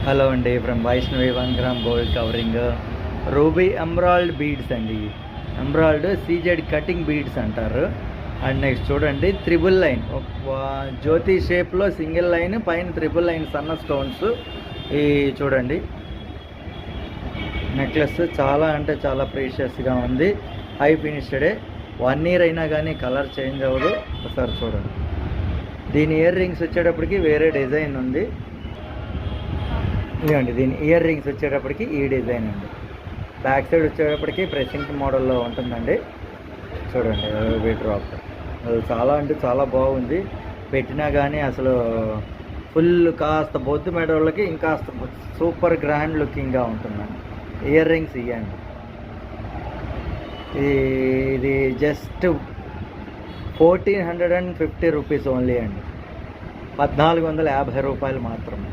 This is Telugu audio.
హలో అండి, from Vaishnavi 1 gram gold covering ruby emerald beads అండి. ఎమరాల్డ్ సీజెడ్ కటింగ్ బీడ్స్ అంటారు. అండ్ నెక్స్ట్ చూడండి, త్రిబుల్ లైన్ జ్యోతి షేప్లో సింగిల్ లైన్, పైన త్రిబుల్ లైన్ సన్న స్టోన్స్. ఈ చూడండి నెక్లెస్ చాలా అంటే చాలా ప్రీషియస్గా ఉంది. హై ఫినిష్డే, 1 year అయినా కానీ కలర్ చేంజ్ అవ్వదు. ఒకసారి చూడండి. దీని ఇయర్ రింగ్స్ వచ్చేటప్పటికి వేరే డిజైన్ ఉంది. ఇదండి దీని ఇయర్ రింగ్స్ వచ్చేటప్పటికి ఈ డిజైన్ అండి. బ్యాక్ సైడ్ వచ్చేటప్పటికి ప్రెసింగ్ మోడల్లో ఉంటుందండి. చూడండి రూబీ డ్రాప్ అది చాలా అంటే చాలా బాగుంది. పెట్టినా కానీ అసలు ఫుల్ కాస్త బొద్దు మెడోళ్ళకి ఇంకాస్త సూపర్ గ్రాండ్ లుకింగ్గా ఉంటుందండి. ఇయర్ రింగ్స్ ఇవ్వండి. ఇది జస్ట్ 1450 రూపీస్ ఓన్లీ అండి. 1450 రూపాయలు మాత్రమే.